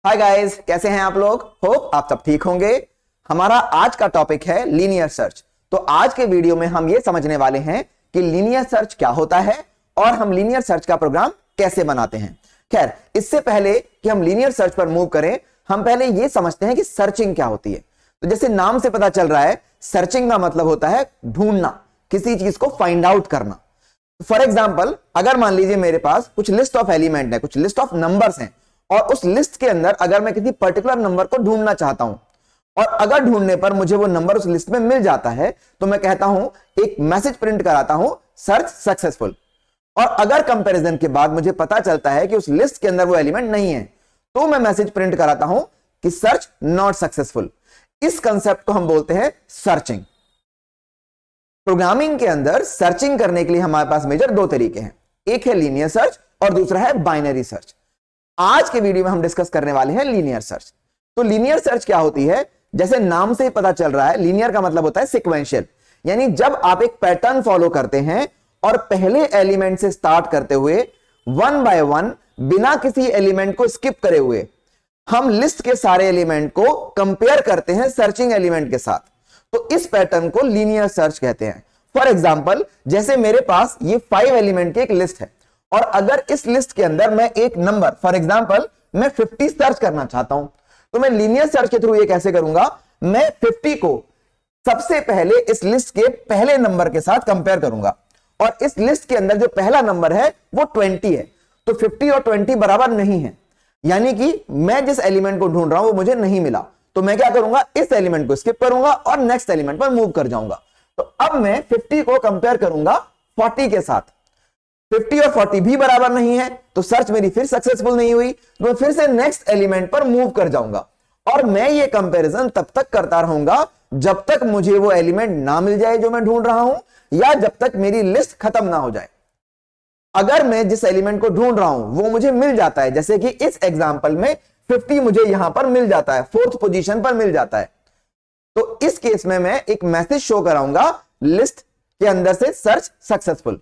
Hi guys, कैसे हैं आप लोग। होप आप सब ठीक होंगे। हमारा आज का टॉपिक है लीनियर सर्च। तो आज के वीडियो में हम ये समझने वाले हैं कि लीनियर सर्च क्या होता है और हम लीनियर सर्च का प्रोग्राम कैसे बनाते हैं। खैर, इससे पहले कि हम लीनियर सर्च पर मूव करें, हम पहले ये समझते हैं कि सर्चिंग क्या होती है। तो जैसे नाम से पता चल रहा है, सर्चिंग का मतलब होता है ढूंढना, किसी चीज को फाइंड आउट करना। फॉर एग्जाम्पल, अगर मान लीजिए मेरे पास कुछ लिस्ट ऑफ एलिमेंट है, कुछ लिस्ट ऑफ नंबर्स हैं, और उस लिस्ट के अंदर अगर मैं किसी पर्टिकुलर नंबर को ढूंढना चाहता हूं और अगर ढूंढने पर मुझे वो नंबर उस लिस्ट में मिल जाता है तो मैं कहता हूं, एक मैसेज प्रिंट कराता हूं, सर्च सक्सेसफुल। और अगर कंपैरिजन के बाद मुझे पता चलता है कि उस लिस्ट के अंदर वो एलिमेंट नहीं है तो मैं मैसेज प्रिंट कराता हूं कि सर्च नॉट सक्सेसफुल। इस कंसेप्ट को हम बोलते हैं सर्चिंग। प्रोग्रामिंग के अंदर सर्चिंग करने के लिए हमारे पास मेजर दो तरीके हैं, एक है लीनियर सर्च और दूसरा है बाइनरी सर्च। आज के वीडियो में हम डिस्कस करने वाले हैं लीनियर सर्च। तो लीनियर सर्च क्या होती है, जैसे नाम से ही पता चल रहा है, लीनियर का मतलब होता है सिक्वेंशियल, यानी जब आप एक पैटर्न फॉलो करते हैं और पहले एलिमेंट से स्टार्ट करते हुए वन बाय वन बिना किसी एलिमेंट को स्किप करे हुए हम लिस्ट के सारे एलिमेंट को कंपेयर करते हैं सर्चिंग एलिमेंट के साथ, तो इस पैटर्न को लीनियर सर्च कहते हैं। फॉर एग्जाम्पल, जैसे मेरे पास ये 5 एलिमेंट की एक लिस्ट है और अगर इस लिस्ट के अंदर मैं एक नंबर, फॉर एग्जाम्पल मैं 50 सर्च करना चाहता हूं, तो मैं लीनियर सर्च के थ्रू ये कैसे करूंगा, मैं 50 को सबसे पहले इस लिस्ट के पहले नंबर के साथ कंपेयर करूंगा और इस लिस्ट के अंदर जो पहला नंबर है वो 20 है, तो 50 और 20 बराबर नहीं है, यानी कि मैं जिस एलिमेंट को ढूंढ रहा हूं वो मुझे नहीं मिला। तो मैं क्या करूंगा, इस एलिमेंट को स्किप करूंगा और नेक्स्ट एलिमेंट पर मूव कर जाऊंगा। तो अब मैं 50 को कंपेयर करूंगा 40 के साथ, 50 और 40 भी बराबर नहीं है, तो सर्च मेरी फिर सक्सेसफुल नहीं हुई, तो मैं फिर से नेक्स्ट एलिमेंट पर मूव कर जाऊंगा और मैं ये कंपैरिजन तब तक करता रहूंगा जब तक मुझे वो एलिमेंट ना मिल जाए जो मैं ढूंढ रहा हूं, या जब तक मेरी लिस्ट खत्म ना हो जाए। अगर मैं जिस एलिमेंट को ढूंढ रहा हूं वो मुझे मिल जाता है, जैसे कि इस एग्जांपल में 50 मुझे यहां पर मिल जाता है, 4th पोजीशन पर मिल जाता है, तो इस केस में मैं एक मैसेज शो कराऊंगा लिस्ट के अंदर से सर्च सक्सेसफुल।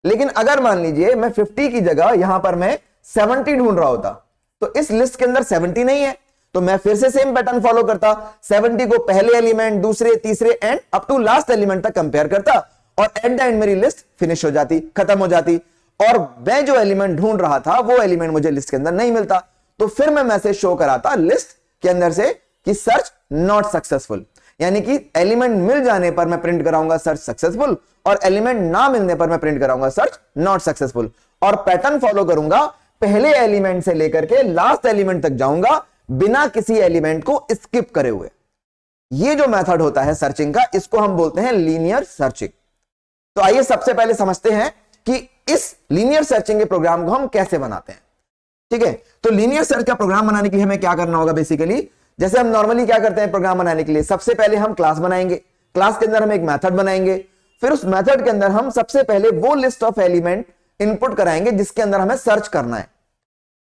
लेकिन अगर मान लीजिए मैं 50 की जगह यहां पर मैं 70 ढूंढ रहा होता, तो इस लिस्ट के अंदर 70 नहीं है, तो मैं फिर से सेम पैटर्न फॉलो करता, 70 को पहले एलिमेंट, दूसरे, तीसरे and up to last element तक कंपेयर करता और एट द एंड मेरी लिस्ट फिनिश हो जाती, खत्म हो जाती, और मैं जो एलिमेंट ढूंढ रहा था वो एलिमेंट मुझे लिस्ट के अंदर नहीं मिलता, तो फिर मैं मैसेज शो कराता लिस्ट के अंदर से कि सर्च नॉट सक्सेसफुल, यानी कि एलिमेंट मिल जाने पर मैं प्रिंट कराऊंगा सर्च सक्सेसफुल और एलिमेंट ना मिलने पर मैं प्रिंट कराऊंगा सर्च नॉट सक्सेसफुल। और पैटर्न फॉलो करूंगा, पहले एलिमेंट से लेकर के लास्ट एलिमेंट तक जाऊंगा बिना किसी एलिमेंट को स्किप करे हुए। ये जो मेथड होता है सर्चिंग का, इसको हम बोलते हैं लीनियर सर्चिंग। तो आइए सबसे पहले समझते हैं कि इस लीनियर सर्चिंग के प्रोग्राम को हम कैसे बनाते हैं। ठीक है, तो लीनियर सर्च का प्रोग्राम बनाने के लिए हमें क्या करना होगा, बेसिकली जैसे हम नॉर्मली क्या करते हैं प्रोग्राम बनाने के लिए, सबसे पहले हम क्लास बनाएंगे, क्लास के अंदर हम एक मेथड बनाएंगे, फिर उस मेथड के अंदर हम सबसे पहले वो लिस्ट ऑफ एलिमेंट इनपुट कराएंगे जिसके अंदर हमें सर्च करना है,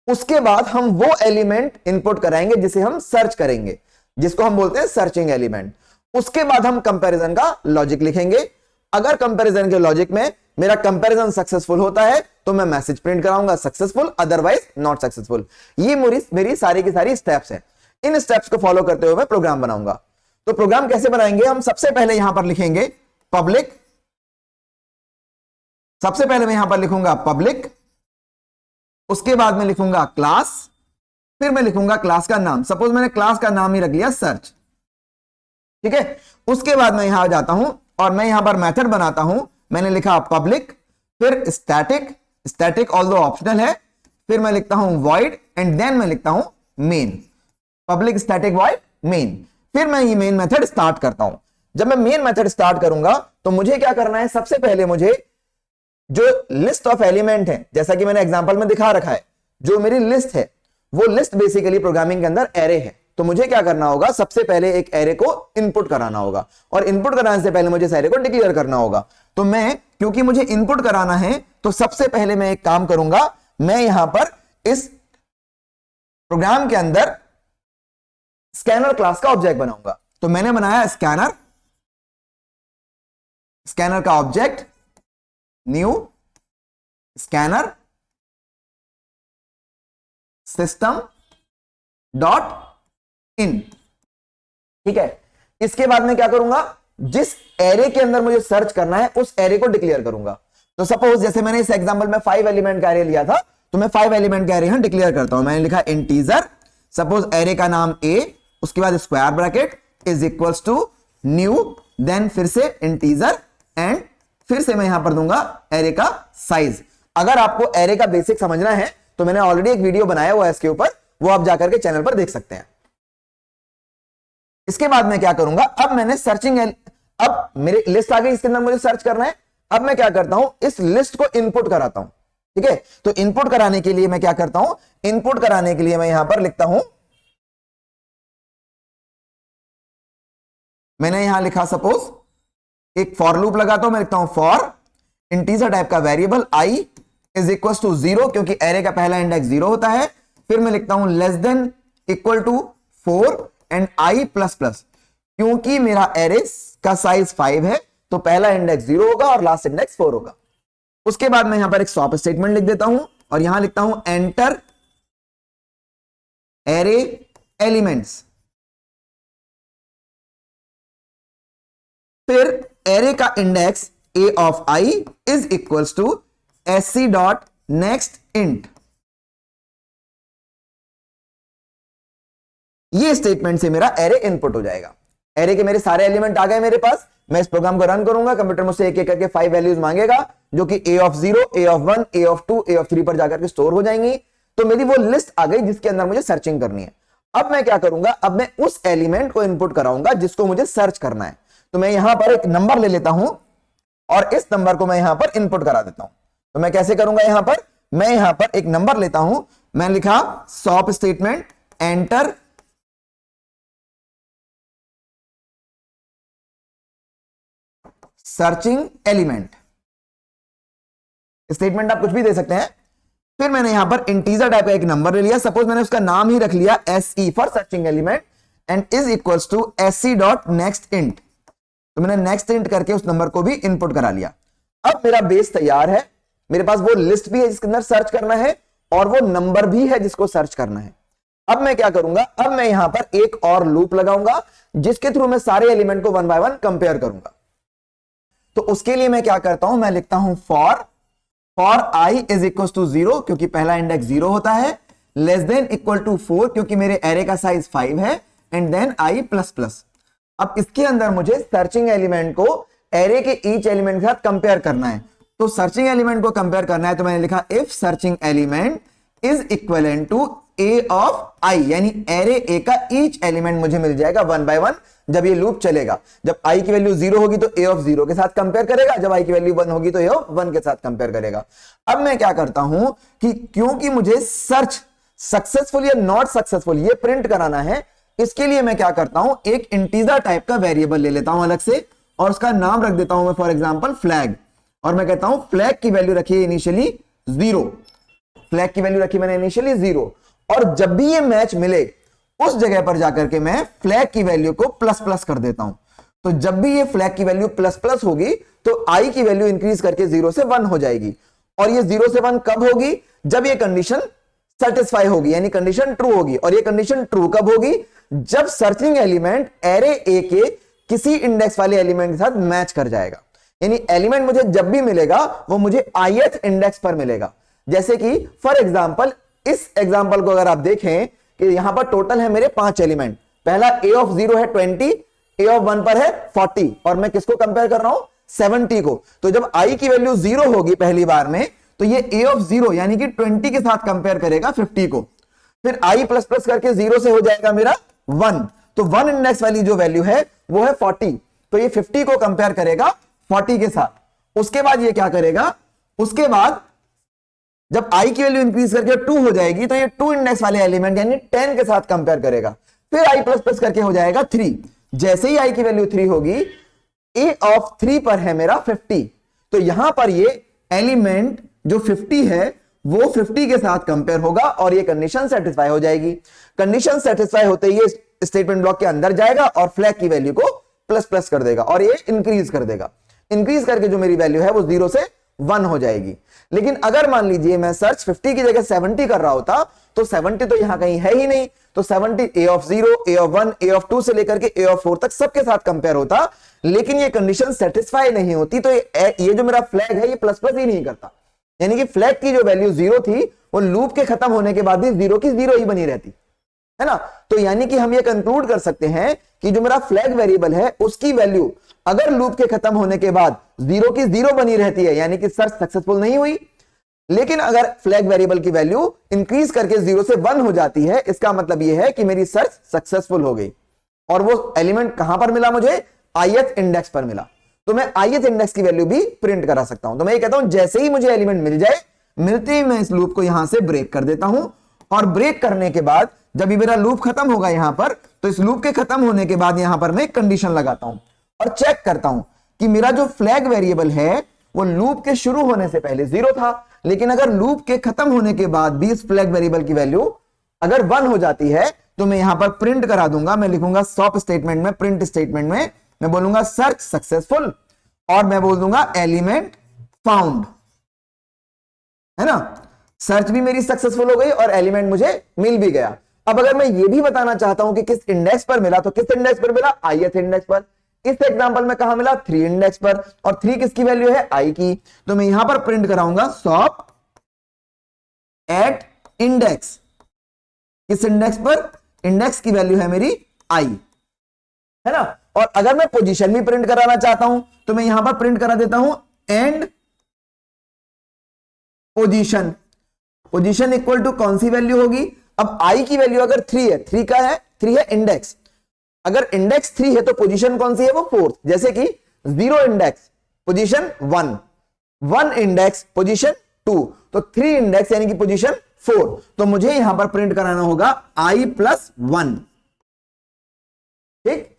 उसके बाद हम वो एलिमेंट इनपुट कराएंगे जिसे हम सर्च करेंगे, जिसको हम बोलते हैं सर्चिंग एलिमेंट। उसके बाद हम कंपैरिजन का लॉजिक लिखेंगे, अगर कंपैरिजन के लॉजिक में मेरा कंपैरिजन सक्सेसफुल होता है तो मैं मैसेज प्रिंट कराऊंगा सक्सेसफुल, अदरवाइज नॉट सक्सेसफुल। ये मेरी सारी की सारी स्टेप्स हैं, इन स्टेप्स को फॉलो करते हुए मैं प्रोग्राम बनाऊंगा। तो प्रोग्राम कैसे बनाएंगे, हम सबसे पहले यहां पर लिखेंगे पब्लिक, सबसे पहले मैं यहां पर लिखूंगा पब्लिक, उसके बाद में लिखूंगा क्लास, फिर मैं लिखूंगा क्लास का नाम, सपोज मैंने क्लास का नाम ही रख लिया सर्च। ठीक है, उसके बाद मैं यहां आ जाता हूं और मैं यहां पर मेथड बनाता हूं, मैंने लिखा पब्लिक, फिर स्टैटिक, स्टैटिक ऑल्दो ऑप्शनल है, फिर मैं लिखता हूं वॉइड एंड देन मैं लिखता हूं main, public static void main. फिर मैं ये मेन मेथड स्टार्ट करता हूं। जब मैं मेन मेथड स्टार्ट करूंगा तो मुझे क्या करना है, सबसे पहले मुझे जो लिस्ट ऑफ एलिमेंट है, जैसा कि मैंने एग्जांपल में दिखा रखा है, जो मेरी लिस्ट है वो लिस्ट बेसिकली प्रोग्रामिंग के अंदर एरे है, तो मुझे क्या करना होगा, सबसे पहले एक एरे को इनपुट कराना होगा और इनपुट कराने से पहले मुझे इस एरे को डिक्लेयर करना होगा। तो मैं, क्योंकि मुझे इनपुट कराना है, तो सबसे पहले मैं एक काम करूंगा, मैं यहां पर इस प्रोग्राम के अंदर स्कैनर क्लास का ऑब्जेक्ट बनाऊंगा। तो मैंने बनाया स्कैनर, स्कैनर का object new scanner system dot in. ठीक है, इसके बाद मैं क्या करूंगा, जिस एरे के अंदर मुझे सर्च करना है उस एरे को डिक्लेयर करूंगा। तो सपोज जैसे मैंने इस एग्जांपल में 5 एलिमेंट का एरे लिया था, तो मैं 5 एलिमेंट का एरे यहां डिक्लेयर करता हूं। मैंने लिखा इंटीजर, सपोज एरे का नाम a, उसके बाद square bracket is equals to new, then फिर से इंटीजर एंड फिर से मैं यहां पर दूंगा एरे का साइज। अगर आपको एरे का बेसिक समझना है तो मैंने ऑलरेडी एक वीडियो बनाया हुआ है इसके ऊपर, वो आप जाकर के चैनल पर देख सकते हैं। इसके बाद मैं क्या करूंगा, अब मैंने सर्चिंग, अब मेरी लिस्ट आ गई, इसके अंदर मुझे सर्च करना है। अब मैं क्या करता हूं, इस लिस्ट को इनपुट कराता हूं। ठीक है, तो इनपुट कराने के लिए मैं क्या करता हूं, इनपुट कराने के लिए मैं यहां पर लिखता हूं, मैंने यहां लिखा सपोज एक फॉर लूप लगाता हूं, मैं लिखता हूं फॉर इंटीजर टाइप का variable i is equal to 0, क्योंकि एरे का पहला इंडेक्स 0 होता है। फिर मैं लिखता हूं less than equal to 4 and i plus plus, क्योंकि मेरा एरे का साइज 5 है तो पहला इंडेक्स 0 होगा और लास्ट इंडेक्स 4 होगा। उसके बाद मैं यहां पर एक स्वैप स्टेटमेंट लिख देता हूं और यहां लिखता हूं एंटर एरे एलिमेंट्स। फिर एरे का index a of i is equals to sc dot next int. ये स्टेटमेंट से मेरा एरे इनपुट हो जाएगा। एरे के मेरे सारे एलिमेंट आ गए मेरे पास। मैं इस प्रोग्राम को रन करूंगा, कंप्यूटर मुझसे एक एक करके 5 वैल्यूज मांगेगा, जो कि a of 0, a of 1, a of 2, a of 3 पर जाकर के स्टोर हो जाएंगी। तो मेरी वो लिस्ट आ गई जिसके अंदर मुझे सर्चिंग करनी है। अब मैं क्या करूंगा, अब मैं उस एलिमेंट को इनपुट कराऊंगा जिसको मुझे सर्च करना है। तो मैं यहां पर एक नंबर ले लेता हूं और इस नंबर को मैं यहां पर इनपुट करा देता हूं। तो मैं कैसे करूंगा, यहां पर मैं यहां पर एक नंबर लेता हूं, मैं लिखा shop statement enter searching element. Statement आप कुछ भी दे सकते हैं। फिर मैंने यहां पर इंटीजर टाइप का एक नंबर ले लिया, सपोज मैंने उसका नाम ही रख लिया SE for searching element and is equals to SC dot next int. तो मैंने नेक्स्ट इंट करके उस नंबर को भी इनपुट करा लिया। अब मेरा बेस तैयार है, मेरे पास वो लिस्ट भी है जिसके अंदर सर्च करना है और वो नंबर भी है जिसको सर्च करना है। अब मैं क्या करूंगा, अब मैं यहां पर एक और लूप लगाऊंगा जिसके थ्रू मैं सारे एलिमेंट को 1 बाय 1 कंपेयर करूंगा। तो उसके लिए मैं क्या करता हूं, मैं लिखता हूं for i is equal to 0, क्योंकि पहला इंडेक्स 0 होता है, लेस देन इक्वल टू 4, क्योंकि मेरे एरे का साइज 5 है, and then i plus plus. अब इसके अंदर मुझे सर्चिंग एलिमेंट को एरे के ईच एलिमेंट के साथ कंपेयर करना है। तो सर्चिंग एलिमेंट को कंपेयर करना है, तो मैंने लिखा if searching element is equivalent to a of i, यानी एरे a का ईच एलिमेंट मुझे मिल जाएगा 1 बाय 1 जब ये लूप चलेगा। जब i की वैल्यू 0 होगी तो a ऑफ 0 के साथ कंपेयर करेगा, जब i की वैल्यू 1 होगी तो a ऑफ 1 के साथ कंपेयर करेगा। अब मैं क्या करता हूं कि क्योंकि मुझे सर्च सक्सेसफुल या नॉट सक्सेसफुल ये प्रिंट कराना है, इसके लिए मैं क्या करता हूं, एक इंटीजर टाइप का वेरिएबल ले लेता हूं अलग से और उसका नाम रख देता हूं मैं फॉर एग्जांपल फ्लैग, और मैं कहता हूं फ्लैग की वैल्यू रखिए इनिशियली 0। फ्लैग की वैल्यू रखी मैंने इनिशियली 0, और जब भी ये मैच मिले उस जगह पर जाकर के मैं फ्लैग की वैल्यू को प्लस प्लस कर देता हूं। तो जब भी ये फ्लैग की वैल्यू प्लस प्लस होगी तो i की वैल्यू इंक्रीज करके 0 से 1 हो जाएगी। और ये 0 से 1 कब होगी, जब ये कंडीशन सेटिस्फाई होगी, यानी कंडीशन ट्रू होगी। और ये कंडीशन ट्रू कब होगी, जब सर्चिंग एलिमेंट एरे ए के किसी इंडेक्स वाले एलिमेंट के साथ मैच कर जाएगा। यानी एलिमेंट मुझे जब भी मिलेगा वो मुझे ith इंडेक्स पर मिलेगा। जैसे कि फॉर एग्जांपल इस एग्जांपल को अगर आप देखें कि यहां पर टोटल है मेरे 5 एलिमेंट, पहला a ऑफ 0 है 20, a ऑफ 1 पर है 40, और मैं किसको कंपेयर कर रहा हूं 70 को। तो जब i की वैल्यू 0 होगी पहली बार में, तो ये a ऑफ 0 यानी कि 20 के साथ कंपेयर करेगा 50 को। फिर i प्लस प्लस करके 0 से हो जाएगा मेरा 1, तो 1 इंडेक्स वाली जो वैल्यू है वो है 40, तो ये 50 को कंपेयर करेगा 40 के साथ। उसके बाद ये क्या करेगा, उसके बाद जब i की वैल्यू इंक्रीज करके 2 हो जाएगी तो ये 2 इंडेक्स वाले एलिमेंट यानी 10 के साथ कंपेयर करेगा। फिर i प्लस प्लस करके हो जाएगा 3। जैसे ही i की वैल्यू 3 होगी, a ऑफ 3 पर है मेरा 50, तो यहां पर ये एलिमेंट जो 50 है वो 50 के साथ कंपेयर होगा और ये कंडीशन सेटिस्फाई हो जाएगी। कंडीशन सेटिस्फाई होते ही ये स्टेटमेंट ब्लॉक के अंदर जाएगा और फ्लैग की वैल्यू को प्लस प्लस कर देगा और ये इंक्रीज कर देगा। इंक्रीज करके जो मेरी वैल्यू है वो 0 से 1 हो जाएगी। लेकिन अगर मान लीजिए मैं सर्च 50 की जगह 70 कर रहा होता तो 70 तो यहां कहीं है ही नहीं, तो 70 a of 0, a of 1, a of 2 से लेकर के a ऑफ 4 तक सबके साथ कंपेयर होता, लेकिन ये कंडीशन सेटिस्फाई नहीं होती, तो ये जो मेरा फ्लैग है ये प्लस प्लस ही नहीं करता, यानी कि फ्लैग की जो वैल्यू 0 थी वो लूप के खत्म होने के बाद भी 0 की 0 ही बनी रहती है ना। तो यानी कि हम ये कंक्लूड कर सकते हैं कि जो मेरा फ्लैग वेरिएबल है उसकी वैल्यू अगर लूप के खत्म होने के बाद 0 की 0 बनी रहती है, यानी कि सर्च सक्सेसफुल नहीं हुई। लेकिन अगर फ्लैग वेरिएबल की वैल्यू इंक्रीज करके 0 से 1 हो जाती है, इसका मतलब यह है कि मेरी सर्च सक्सेसफुल हो गई। और वो एलिमेंट कहां पर मिला मुझे? ith इंडेक्स पर मिला। तो मैं ith इंडेक्स की वैल्यू भी प्रिंट करा सकता हूं। तो मैं ये कहता हूं जैसे ही मुझे एलिमेंट मिल जाए, मिलते ही मैं इस लूप को यहां से ब्रेक कर देता हूं, और ब्रेक करने के बाद जब ये मेरा लूप खत्म होगा यहां पर, तो इस लूप के खत्म होने के बाद यहां पर मैं एक कंडीशन लगाता हूं और चेक करता हूं कि मेरा जो फ्लैग वेरिएबल है वो लूप के शुरू होने से पहले 0 था, लेकिन अगर लूप के खत्म होने के बाद भी इस फ्लैग वेरिएबल की वैल्यू अगर 1 हो जाती है, तो मैं यहां पर प्रिंट करा दूंगा। मैं लिखूंगा सॉप स्टेटमेंट में, प्रिंट स्टेटमेंट में मैं बोलूंगा सर्च सक्सेसफुल, और मैं बोल दूंगा एलिमेंट फाउंड, है ना। सर्च भी मेरी सक्सेसफुल हो गई और एलिमेंट मुझे मिल भी गया। अब अगर मैं ये भी बताना चाहता हूं कि किस इंडेक्स पर मिला, तो किस इंडेक्स पर मिला? ith इंडेक्स पर। इस एग्जांपल में कहां मिला? 3 इंडेक्स पर, और 3 किसकी वैल्यू है? i की। तो मैं यहां पर प्रिंट कराऊंगा सॉप एट इंडेक्स। किस इंडेक्स पर? इंडेक्स की वैल्यू है मेरी i, है ना। और अगर मैं पोजीशन भी प्रिंट कराना चाहता हूं, तो मैं यहां पर प्रिंट करा देता हूं and position. Position equal to कौन सी वैल्यू होगी? अब i की वैल्यू अगर 3 है, 3 का है, 3 है इंडेक्स, अगर इंडेक्स 3 है तो पोजीशन कौन सी है? वो 4th। जैसे कि 0 इंडेक्स पोजीशन 1, 1 इंडेक्स पोजीशन 2, तो 3 इंडेक्स यानी कि पोजीशन 4। तो मुझे यहां पर प्रिंट कराना होगा i+1। ठीक।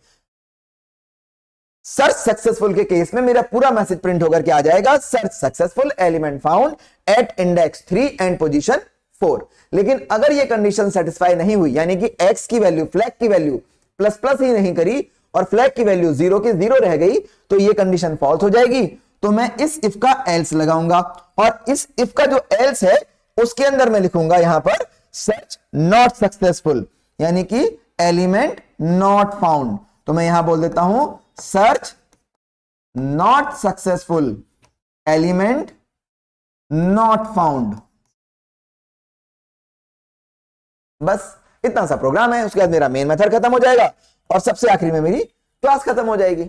सर्च सक्सेसफुल के केस में मेरा पूरा मैसेज प्रिंट होकर के आ जाएगा, search successful, element found at index 3 and position 4। लेकिन अगर ये कंडीशन सेटिस्फाई नहीं हुई, यानी कि x की वैल्यू, फ्लैग की वैल्यू प्लस प्लस ही नहीं करी और फ्लैग की वैल्यू 0 की 0 रह गई, तो ये कंडीशन फॉल्स हो जाएगी। तो मैं इस इफ का एल्स लगाऊंगा, और इस इफ का जो एल्स है उसके अंदर मैं लिखूंगा यहां पर सर्च नॉट सक्सेसफुल, यानी कि एलिमेंट नॉट फाउंड। तो मैं यहां बोल देता हूं search not successful, element not found. बस इतना सा प्रोग्राम है, उसके बाद मेरा मेन मेथड खत्म हो जाएगा और सबसे आखिरी में मेरी क्लास खत्म हो जाएगी।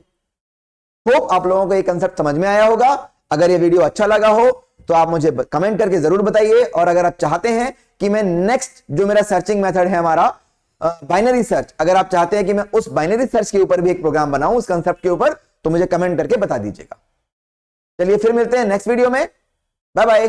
होप आप लोगों को ये कंसेप्ट समझ में आया होगा। अगर ये वीडियो अच्छा लगा हो तो आप मुझे कमेंट करके जरूर बताइए, और अगर आप चाहते हैं कि मैं नेक्स्ट जो मेरा सर्चिंग मेथड है हमारा बाइनरी सर्च, अगर आप चाहते हैं कि मैं उस बाइनरी सर्च के ऊपर भी एक प्रोग्राम बनाऊं उस कंसेप्ट के ऊपर, तो मुझे कमेंट करके बता दीजिएगा। चलिए फिर मिलते हैं नेक्स्ट वीडियो में। Bye bye.